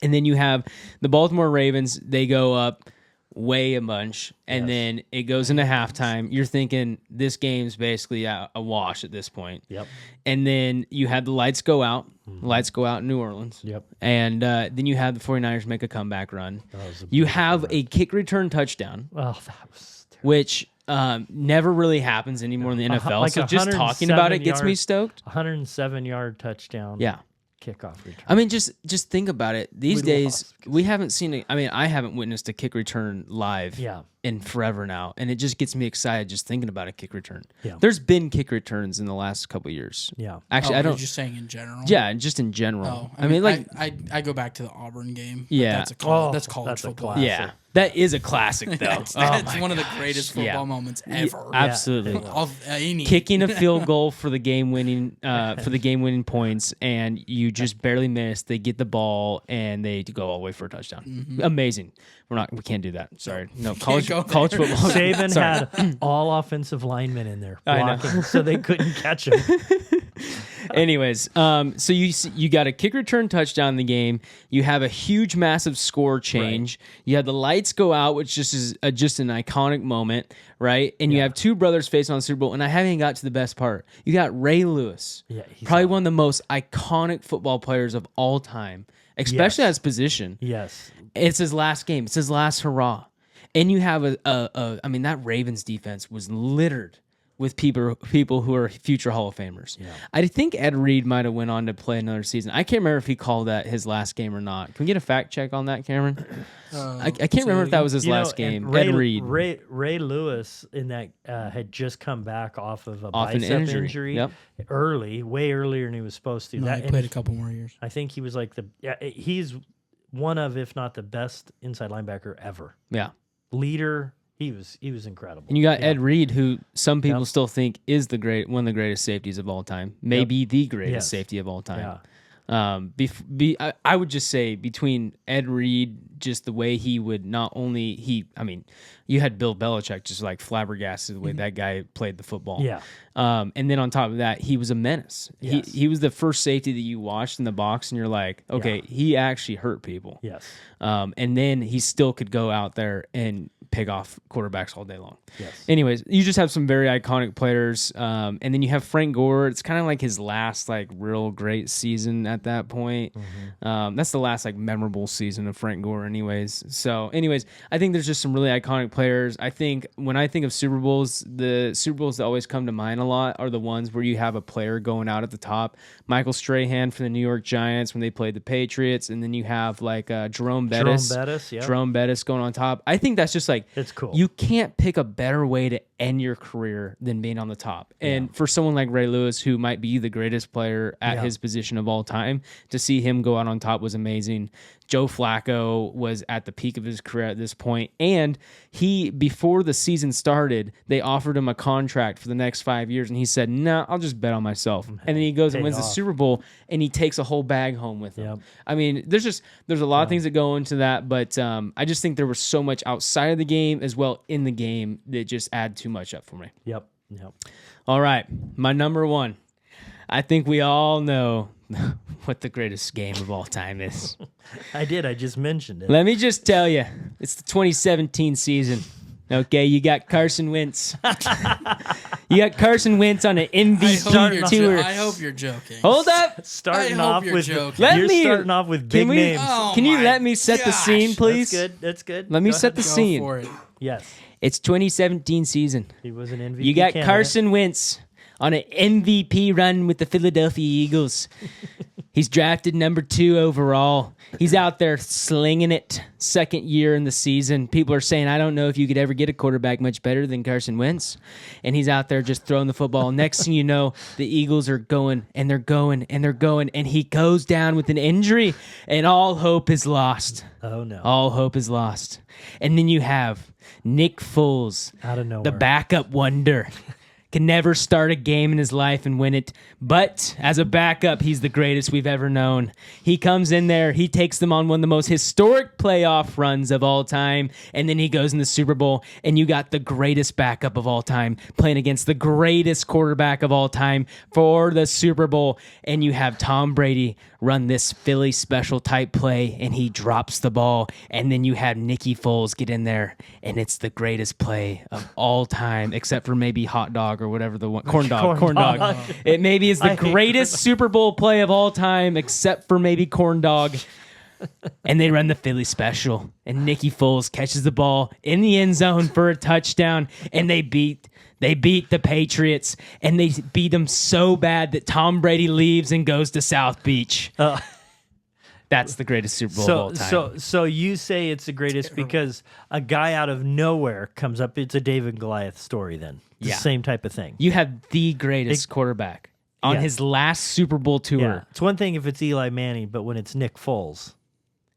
And then you have the Baltimore Ravens. They go up way a bunch, and then it goes into halftime. You're thinking this game's basically a wash at this point. Yep. And then you had the lights go out. Lights go out in New Orleans. Yep. And then you have the 49ers make a comeback run. Was a You have a kick return touchdown, Oh, that was terrible. which never really happens anymore in the NFL. like so just talking about it gets me 107 stoked. 107-yard touchdown. Yeah. Kickoff return. I mean, just think about it. These We days, lost. we haven't seen I haven't witnessed a kick return live. Yeah. in forever now, and it just gets me excited just thinking about a kick return. Yeah. There's been kick returns in the last couple of years. Yeah. Actually, Oh, I you're don't. just saying in general. Yeah, just in general. Oh, I mean, like, I go back to the Auburn game. But Yeah. that's Oh, college that's a football. classic. yeah, that is a classic though. That's one of the greatest football moments ever. Absolutely. Of any. Kicking a field goal for the game winning points, and you just barely miss. They get the ball and they go all the way for a touchdown. Mm-hmm. Amazing. We can't do that. Sorry, no college go football. Saban Sorry. had all offensive linemen in there I know. blocking, so they couldn't catch him. Anyways, so you got a kick return touchdown in the game. You have a huge, massive score change. You had the lights go out, which just is just an iconic moment, right? And you have two brothers facing on the Super Bowl. And I haven't even got to the best part. You got Ray Lewis, He's probably one of the most iconic football players of all time, especially at his position. Yes. It's his last game. It's his last hurrah. And you have I mean, that Ravens defense was littered with people who are future Hall of Famers. Yeah. I think Ed Reed might have went on to play another season. I can't remember if he called that his last game or not. Can we get a fact check on that, Cameron? I can't remember if that was his last game. Ed Reed. Ray Lewis in that had just come back off of a Off an bicep injury. injury early, way earlier than he was supposed to. No, he played a couple more years. I think he was like he's one of, if not the best inside linebacker ever. Yeah. Leader. He was incredible. And you got Ed Reed, who some people still think is one of the greatest safeties of all time, maybe the greatest safety of all time. Yeah. I would just say between Ed Reed, just the way he would not only you had Bill Belichick just like flabbergasted the way that guy played the football. Yeah. And then on top of that, he was a menace. Yes. He was the first safety that you watched in the box, and you're like, okay, he actually hurt people. Yes. And then he still could go out there and pick off quarterbacks all day long. Yes. Anyways, you just have some very iconic players. And then you have Frank Gore. It's kind of like his last like real great season at that point. Mm-hmm. That's the last like memorable season of Frank Gore anyways. So anyways, I think there's just some really iconic players. I think when I think of Super Bowls, the Super Bowls that always come to mind a lot are the ones where you have a player going out at the top. Michael Strahan for the New York Giants when they played the Patriots. And then you have like Jerome Bettis. Jerome Bettis going on top. I think that's just like, it's cool. You can't pick a better way to end your career than being on the top. And for someone like Ray Lewis, who might be the greatest player at his position of all time, to see him go out on top was amazing. Joe Flacco was at the peak of his career at this point, and before the season started, they offered him a contract for the next 5 years, and he said, "No, I'll just bet on myself." And then he goes and wins the Super Bowl, and he takes a whole bag home with him. Yep. I mean, there's a lot of things that go into that, but I just think there was so much outside of the game as well in the game that just add too much up for me. Yep. All right, my number one. I think we all know what the greatest game of all time is. I just mentioned it. Let me just tell you, it's the 2017 season. Okay, you got Carson Wentz. You got Carson Wentz on an MVP tour. I hope you're joking. Hold up. Starting I hope off you're with joking. starting off with big names. Oh Can you my let me set the gosh. scene, please? That's good. Let me Go set ahead. the Go scene. for it. Yes. It's 2017 season. He was an MVP. You got candidate. Carson Wentz on an MVP run with the Philadelphia Eagles. He's drafted number 2 overall. He's out there slinging it. Second year in the season. People are saying, I don't know if you could ever get a quarterback much better than Carson Wentz. And he's out there just throwing the football. Next thing you know, the Eagles are going, and they're going, and they're going. And he goes down with an injury, and all hope is lost. Oh, no. All hope is lost. And then you have Nick Foles, Out of nowhere. the backup wonder. Can never start a game in his life and win it. But as a backup, he's the greatest we've ever known. He comes in there, he takes them on one of the most historic playoff runs of all time, and then he goes in the Super Bowl, and you got the greatest backup of all time playing against the greatest quarterback of all time for the Super Bowl, and you have Tom Brady run this Philly special type play, and he drops the ball, and then you have Nicky Foles get in there, and it's the greatest play of all time, except for maybe hot dog or whatever the one, corn dog. It maybe is the greatest Super Bowl play of all time, except for maybe corn dog. And they run the Philly special, and Nicky Foles catches the ball in the end zone for a touchdown, and they beat the Patriots, and they beat them so bad that Tom Brady leaves and goes to South Beach. That's the greatest Super Bowl of all time. So you say it's the greatest because a guy out of nowhere comes up. It's a David and Goliath story. Then the same type of thing. You have the greatest quarterback on his last Super Bowl tour. Yeah. It's one thing if it's Eli Manning, but when it's Nick Foles,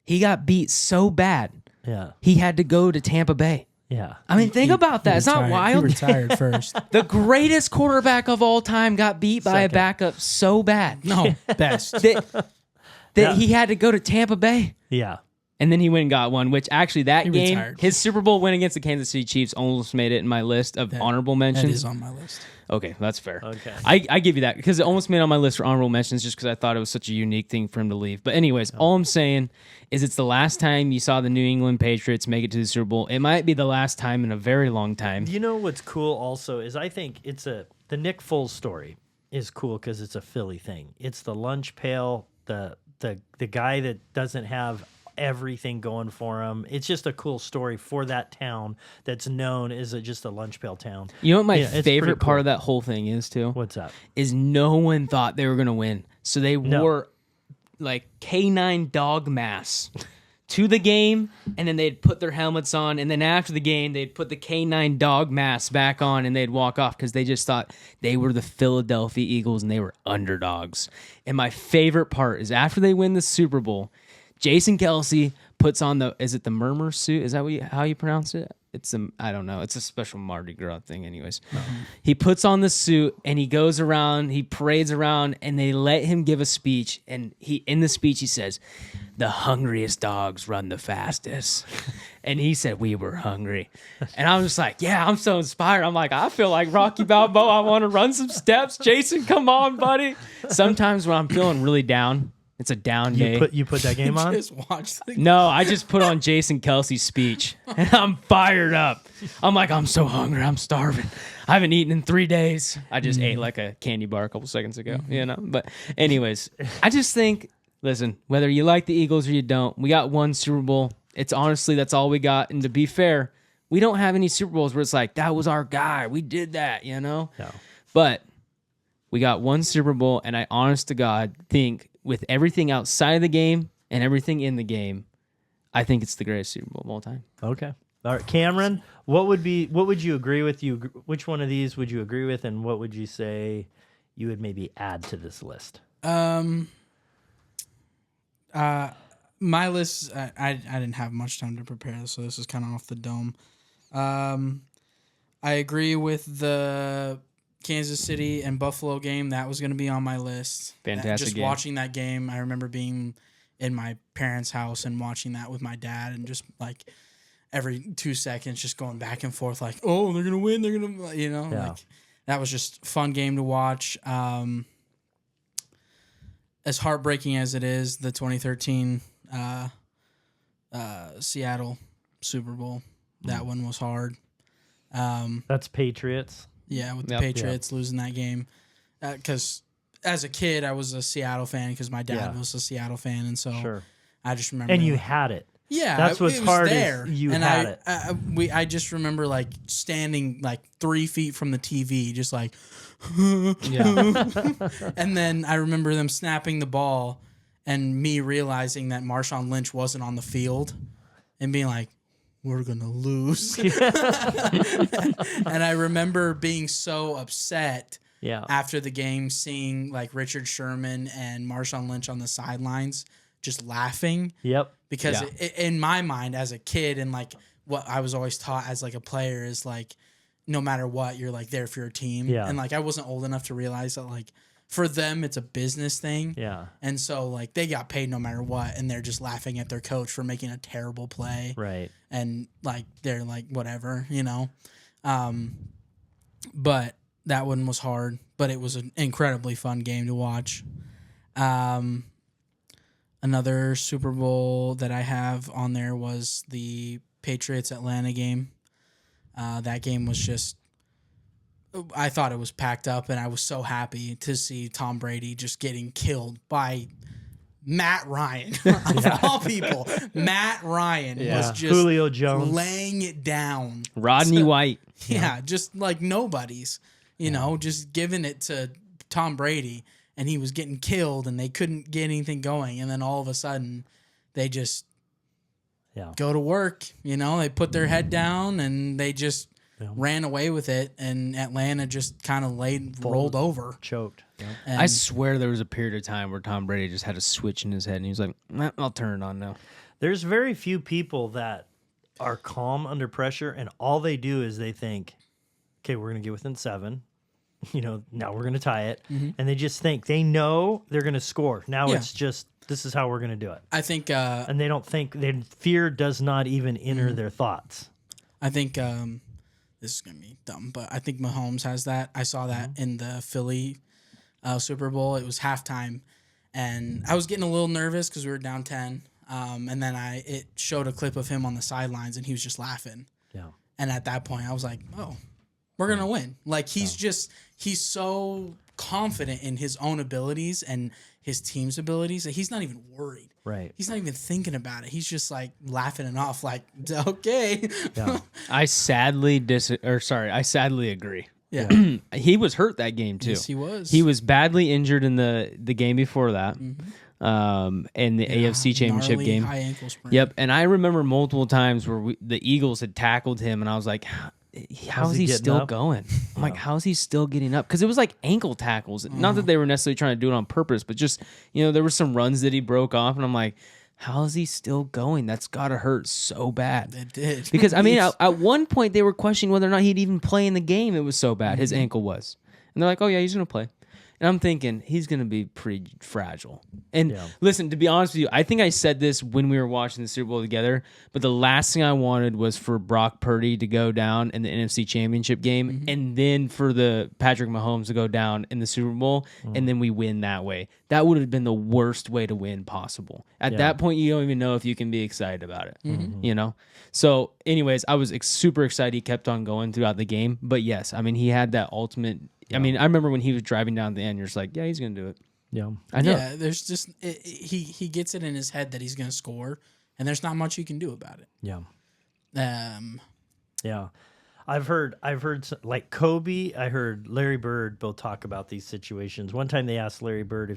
he got beat so bad. Yeah, he had to go to Tampa Bay. Yeah. I mean, think about that. It's not wild. He retired first. The greatest quarterback of all time got beat by a backup so bad. No, best. That he had to go to Tampa Bay. Yeah. And then he went and got one, which actually that game, retired. his Super Bowl win against the Kansas City Chiefs almost made it in my list of honorable mentions. That is on my list. Okay, that's fair. Okay. I give you that because it almost made it on my list for honorable mentions just because I thought it was such a unique thing for him to leave. But anyways, all I'm saying is it's the last time you saw the New England Patriots make it to the Super Bowl. It might be the last time in a very long time. You know what's cool also is I think the Nick Foles story is cool because it's a Philly thing. It's the lunch pail, the guy that doesn't have everything going for him. It's just a cool story for that town that's known as just a lunch pail town. You know what my it's favorite pretty part cool. of that whole thing is too? What's that? Is no one thought they were going to win. So they wore like K9 dog masks to the game, and then they'd put their helmets on, and then after the game, they'd put the K9 dog masks back on, and they'd walk off because they just thought they were the Philadelphia Eagles, and they were underdogs. And my favorite part is after they win the Super Bowl, Jason Kelce puts on is it the murmur suit? Is that how you pronounce it? I don't know. It's a special Mardi Gras thing anyways. He puts on the suit and he goes around, he parades around, and they let him give a speech. And in the speech, he says, "The hungriest dogs run the fastest." And he said, "We were hungry." And I was just like, yeah, I'm so inspired. I'm like, I feel like Rocky Balboa. I want to run some steps. Jason, come on, buddy. Sometimes when I'm feeling really down, it's a down day. You put that game on? Just watch the No, I just put on Jason Kelce's speech, and I'm fired up. I'm like, I'm so hungry. I'm starving. I haven't eaten in 3 days. I just ate like a candy bar a couple seconds ago, But anyways, I just think, listen, whether you like the Eagles or you don't, we got one Super Bowl. It's honestly, that's all we got. And to be fair, we don't have any Super Bowls where it's like, that was our guy. We did that, No. But we got one Super Bowl, and I honest to God think with everything outside of the game and everything in the game, I think it's the greatest Super Bowl of all time. Okay. All right, Cameron, what would you agree with? Which one of these would you agree with, and what would you say you would maybe add to this list? My list, I didn't have much time to prepare this, so this is kind of off the dome. I agree with the Kansas City and Buffalo game. That was going to be on my list. Fantastic Just game. watching that game, I remember being in my parents' house and watching that with my dad, and just like every 2 seconds just going back and forth like, oh, they're going to win. They're going to, like that was just a fun game to watch. As heartbreaking as it is, the 2013 Seattle Super Bowl, that one was hard. That's Patriots. Yeah, with the Patriots losing that game. Because as a kid, I was a Seattle fan because my dad was a Seattle fan. And so I just remember. And you had it. Yeah. That's what's hard there. is you and had it. I just remember like standing like 3 feet from the TV, just like. And then I remember them snapping the ball and me realizing that Marshawn Lynch wasn't on the field and being like, we're going to lose. And I remember being so upset after the game, seeing like Richard Sherman and Marshawn Lynch on the sidelines just laughing. Yep. Because in my mind as a kid, and like what I was always taught as like a player is like, no matter what, you're like there for your team. Yeah. And like I wasn't old enough to realize that like for them it's a business thing. Yeah. And so like they got paid no matter what, and they're just laughing at their coach for making a terrible play. Right. And like they're like whatever, But that one was hard, but it was an incredibly fun game to watch. Another Super Bowl that I have on there was the Patriots Atlanta game. That game was just, I thought it was packed up, and I was so happy to see Tom Brady just getting killed by Matt Ryan. Of all people, Matt Ryan was just Julio Jones laying it down. Rodney White. Yeah, just like nobody's, just giving it to Tom Brady. and he was getting killed, and they couldn't get anything going. And then all of a sudden, they just go to work. You know, they put their head down, and they just ran away with it. And Atlanta just kind of rolled over, choked. And I swear there was a period of time where Tom Brady just had a switch in his head, and he was like, I'll turn it on now. There's very few people that are calm under pressure, and all they do is they think, okay, we're going to get within 7. You know, now we're going to tie it. And they just think, they know they're going to score. Now it's just, this is how we're going to do it. I think, and they don't think, fear does not even enter their thoughts. I think this is going to be dumb, but I think Mahomes has that. I saw that in the Philly Super Bowl. It was halftime, and I was getting a little nervous because we were down 10. And then it showed a clip of him on the sidelines, and he was just laughing. Yeah. And at that point, I was like, oh, we're going to win. Like, he's so confident in his own abilities and his team's abilities that he's not even worried. Right. He's not even thinking about it. He's just like laughing it off like, okay. Yeah. I sadly agree. Yeah. He was hurt that game too. Yes, he was. He was badly injured in the game before that. In the AFC Championship game. High ankle sprain. Yep. And I remember multiple times where the Eagles had tackled him, and I was like, how is he still up? going? I'm like, how is he still getting up? Because it was like ankle tackles. Not that they were necessarily trying to do it on purpose, but just, there were some runs that he broke off, and I'm like, how is he still going? That's got to hurt so bad. It did. Because, I mean, at one point they were questioning whether or not he'd even play in the game. It was so bad. His ankle was. And they're like, oh, yeah, he's going to play. And I'm thinking, he's going to be pretty fragile. And listen, to be honest with you, I think I said this when we were watching the Super Bowl together, but the last thing I wanted was for Brock Purdy to go down in the NFC Championship game, and then for the Patrick Mahomes to go down in the Super Bowl, and then we win that way. That would have been the worst way to win possible. At that point, you don't even know if you can be excited about it, So anyways, I was super excited he kept on going throughout the game. But yes, I mean, he had that ultimate... I mean, I remember when he was driving down the end, you're just like, yeah, he's going to do it. Yeah. I know. Yeah, there's just... he gets it in his head that he's going to score, and there's not much you can do about it. Yeah. Yeah. I've heard like Kobe, I heard Larry Bird both talk about these situations. One time they asked Larry Bird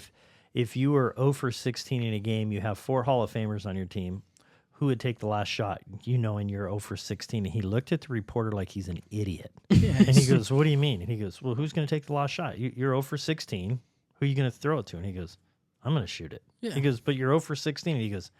if you were 0 for 16 in a game, you have 4 Hall of Famers on your team, who would take the last shot, and you're 0 for 16. And he looked at the reporter like he's an idiot. And he goes, what do you mean? And he goes, well, who's going to take the last shot? You're 0 for 16. Who are you going to throw it to? And he goes, I'm going to shoot it. Yeah. He goes, but you're 0 for 16. And he goes,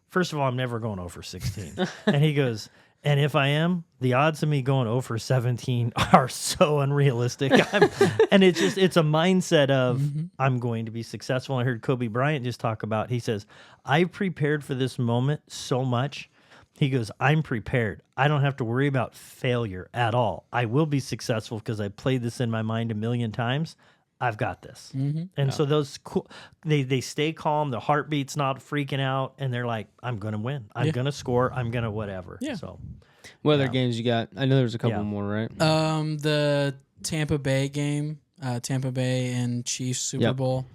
first of all, I'm never going 0 for 16. And he goes, and if I am, the odds of me going 0 for 17 are so unrealistic. And it's a mindset of I'm going to be successful. I heard Kobe Bryant just talk about, he says, I prepared for this moment so much. He goes, I'm prepared. I don't have to worry about failure at all. I will be successful because I played this in my mind a million times. I've got this. And so those they stay calm, the heartbeat's not freaking out, and they're like, I'm going to win. I'm going to score. I'm going to whatever. Yeah. So what other games you got? I know there's a couple more, right? The Tampa Bay game, Tampa Bay and Chiefs Super Bowl.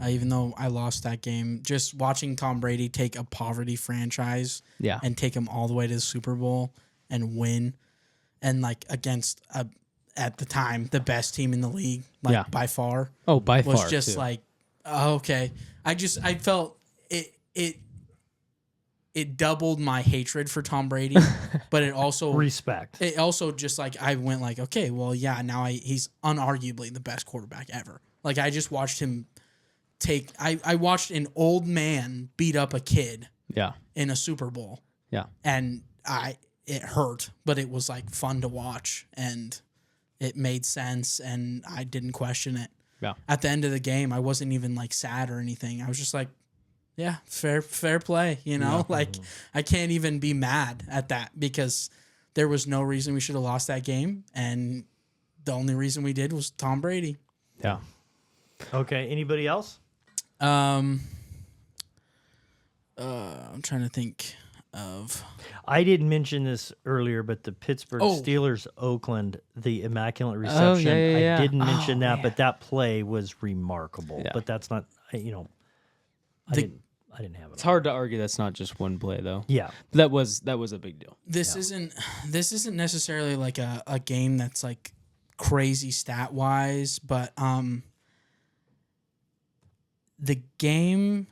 Even though I lost that game, just watching Tom Brady take a poverty franchise and take him all the way to the Super Bowl and win, and like against at the time the best team in the league, like by far. Oh, by far. Was just like, oh, okay. I felt it doubled my hatred for Tom Brady, but it also respect. It also just like I went like, okay, well, yeah, now he's unarguably the best quarterback ever. Like I just watched him I watched an old man beat up a kid in a Super Bowl. Yeah. And it hurt, but it was like fun to watch and it made sense and I didn't question it. Yeah. At the end of the game, I wasn't even like sad or anything. I was just like, yeah, fair play, Like I can't even be mad at that because there was no reason we should have lost that game and the only reason we did was Tom Brady. Yeah. Okay, anybody else? I'm trying to think of. I didn't mention this earlier, but the Pittsburgh Steelers, Oakland, the Immaculate Reception. I didn't mention that, but that play was remarkable. Yeah. But that's not, I didn't have it. It's hard to argue that's not just one play, though. Yeah, that was a big deal. This isn't necessarily like a game that's like crazy stat wise, but the game,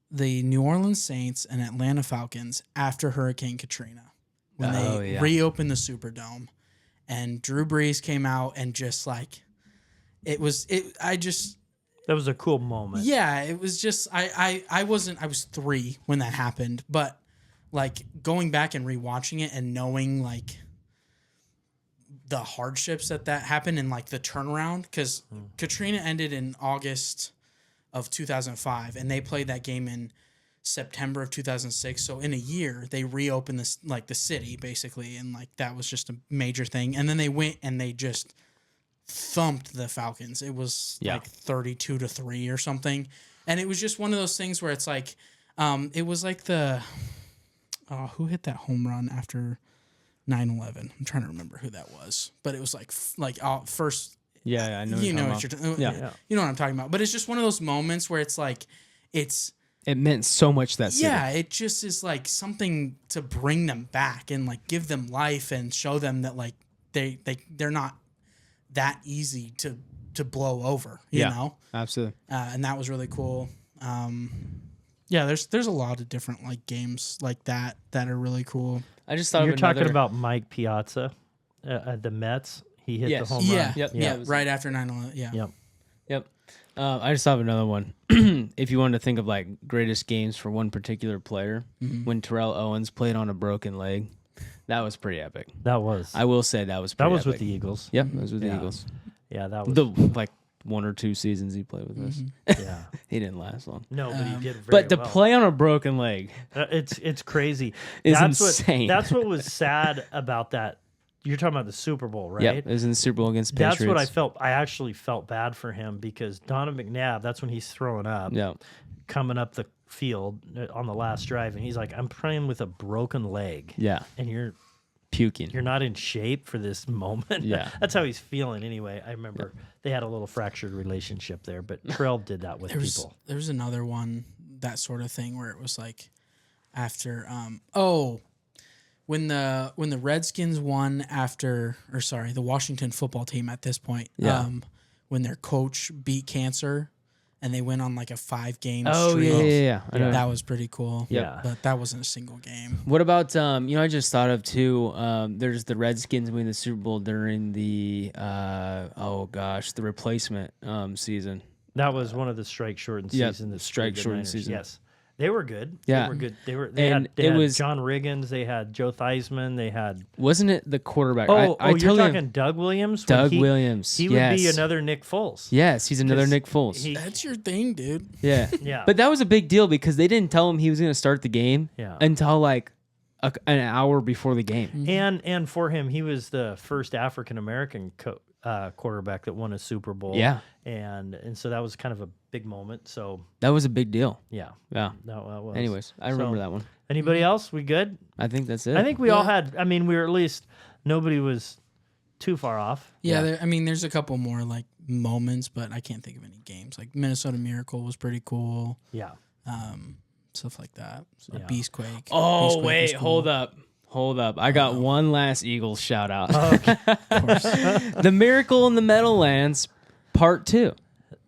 the New Orleans Saints and Atlanta Falcons after Hurricane Katrina, when they reopened the Superdome, and Drew Brees came out and just like, that was a cool moment. Yeah, it was just I was 3 when that happened, but like going back and rewatching it and knowing like the hardships that happened and like the turnaround, because Katrina ended in August of 2005 and they played that game in September of 2006. So in a year they reopened this, like the city basically, and like that was just a major thing. And then they went and they just thumped the Falcons. It was like 32-3 or something. And it was just one of those things where it's like, it was like who hit that home run after 9/11? I'm trying to remember who that was, but it was first. Yeah, I know. You know what you're talking. Yeah, you know what I'm talking about. But it's just one of those moments where it's like, it meant so much that city. Yeah, it just is like something to bring them back and like give them life and show them that like they're not that easy to blow over. You know, absolutely. And that was really cool. Yeah, there's a lot of different like games like that are really cool. I just thought you're talking about Mike Piazza at the Mets. He hit the home run. Yeah, right after 9/11. Yeah. Yep. I just thought of another one. If you wanted to think of like greatest games for one particular player, when Terrell Owens played on a broken leg, that was pretty epic. That was. I will say that was pretty epic. With the Eagles. Yep, that was with the Eagles. Yeah, that was the like 1 or 2 seasons he played with us. Yeah, he didn't last long. No, but he did. But to play on a broken leg, it's crazy. It's insane. That's what was sad about that. You're talking about the Super Bowl, right? Yep, it was in the Super Bowl against Patriots. That's what I felt. I actually felt bad for him because Donovan McNabb, that's when he's throwing up, coming up the field on the last drive, and he's like, I'm playing with a broken leg. Yeah. And you're puking. You're not in shape for this moment. Yeah. That's how he's feeling anyway. I remember they had a little fractured relationship there, but Terrell did that with people. There was another one, that sort of thing, where it was like after, when the Redskins won the Washington football team at this point, when their coach beat cancer and they went on like a 5-game streak. Yeah. That was pretty cool. Yeah. But that wasn't a single game. What about, I just thought of too, there's the Redskins winning the Super Bowl during the, the replacement season. That was one of the strike-shortened seasons. The strike-shortened season. Yes. They were good. Yeah. They were good. They had John Riggins. They had Joe Theismann. They had... Wasn't it the quarterback? You're talking Doug Williams? Doug Williams. He would be another Nick Foles. Yes, he's another Nick Foles. That's your thing, dude. Yeah. Yeah. But that was a big deal because they didn't tell him he was going to start the game until like an hour before the game. Mm-hmm. And for him, he was the first African-American quarterback that won a Super Bowl. Yeah. And so that was kind of a big moment. So that was a big deal. Yeah. Yeah. That was. Anyways, I remember that one. Anybody else? We good? I think that's it. I think we all had, we were at least, nobody was too far off. Yeah. There's a couple more like moments, but I can't think of any games. Like Minnesota Miracle was pretty cool. Yeah. Stuff like that. So Beastquake. Oh, Beastquake wait, cool. Hold up. I got one last Eagles shout out. Oh, okay. The Miracle in the Meadowlands Part 2.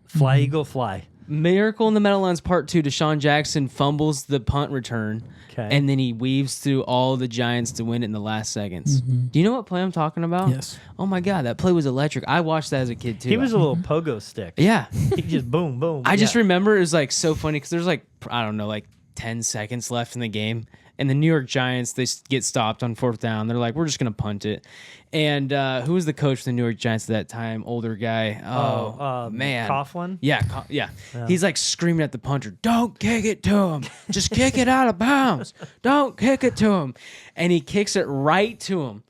Fly, Eagle, fly. Miracle in the Meadowlands Part 2. Deshaun Jackson fumbles the punt return. Okay. And then he weaves through all the Giants to win it in the last seconds. Mm-hmm. Do you know what play I'm talking about? Yes. Oh my God, that play was electric. I watched that as a kid too. He was a little pogo stick. Yeah. He just boom, boom. I just remember it was like so funny because there's like, I don't know, like 10 seconds left in the game. And the New York Giants, they get stopped on 4th down. They're like, we're just going to punt it. And who was the coach for the New York Giants at that time? Older guy. Oh, man. Coughlin? Yeah. He's like screaming at the punter, don't kick it to him. Just kick it out of bounds. Don't kick it to him. And he kicks it right to him.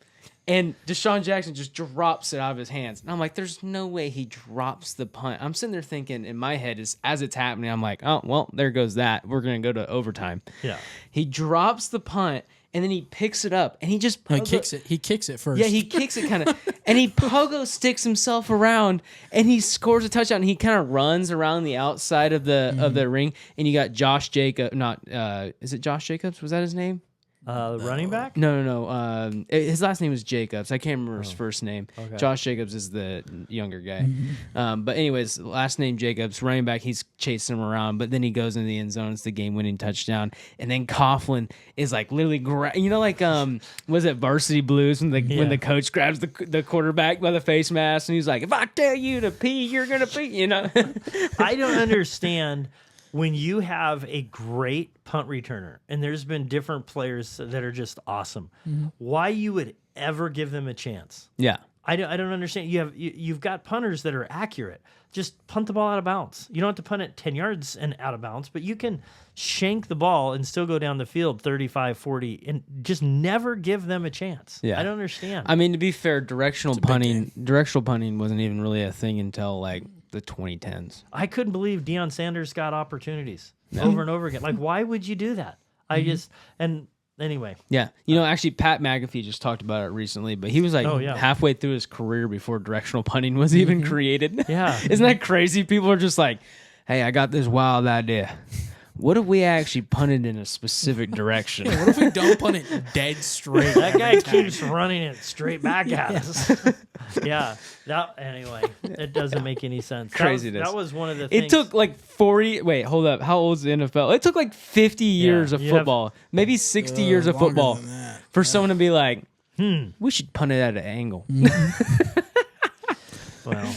And Deshaun Jackson just drops it out of his hands. And I'm like, there's no way he drops the punt. I'm sitting there thinking in my head, as it's happening, I'm like, oh, well, there goes that. We're going to go to overtime. Yeah. He drops the punt, and then he picks it up, and he just... He kicks it. He kicks it first. Yeah, he kicks it kind of. And he pogo sticks himself around, and he scores a touchdown. And he kind of runs around the outside of the ring, and you got Josh Jacobs. Is it Josh Jacobs? Was that his name? Running back? No. His last name was Jacobs. I can't remember his first name. Okay. Josh Jacobs is the younger guy. But anyways, last name Jacobs, running back. He's chasing him around, but then he goes in the end zone. It's the game-winning touchdown. And then Coughlin is like literally, was it Varsity Blues when the coach grabs the quarterback by the face mask and he's like, "If I tell you to pee, you're gonna pee." You know. I don't understand. When you have a great punt returner, and there's been different players that are just awesome, why you would ever give them a chance? Yeah. I don't understand. You've got punters that are accurate. Just punt the ball out of bounds. You don't have to punt it 10 yards and out of bounds, but you can shank the ball and still go down the field 35, 40, and just never give them a chance. Yeah. I don't understand. I mean, to be fair, directional punting wasn't even really a thing until like the 2010s. I couldn't believe Deion Sanders got opportunities over and over again. Like, why would you do that? Anyway. Yeah. Actually, Pat McAfee just talked about it recently, but he was like halfway through his career before directional punting was even created. Yeah. Isn't that crazy? People are just like, "Hey, I got this wild idea. What if we actually punted in a specific direction?" What if we don't punt it dead straight? That guy keeps running it straight back at us. Yeah. Anyway, it doesn't make any sense. Craziness. That was one of the things. It took like 40. Wait, hold up. How old is the NFL? It took like 50 years of football, maybe 60 years of longer football than that. for someone to be like, we should punt it at an angle. Well,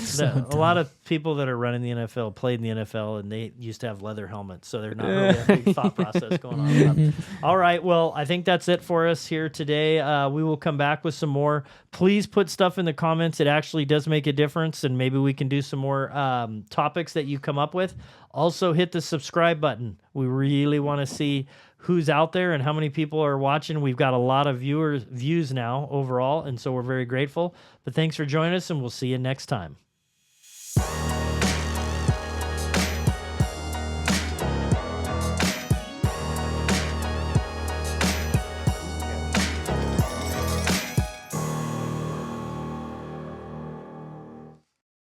a lot of people that are running the NFL played in the NFL, and they used to have leather helmets, so they're not really a big thought process going on about it. All right, well, I think that's it for us here today. We will come back with some more. Please put stuff in the comments. It actually does make a difference, and maybe we can do some more topics that you come up with. Also, hit the subscribe button. We really want to see who's out there and how many people are watching. We've got a lot of views now overall, and so we're very grateful. But thanks for joining us, and we'll see you next time.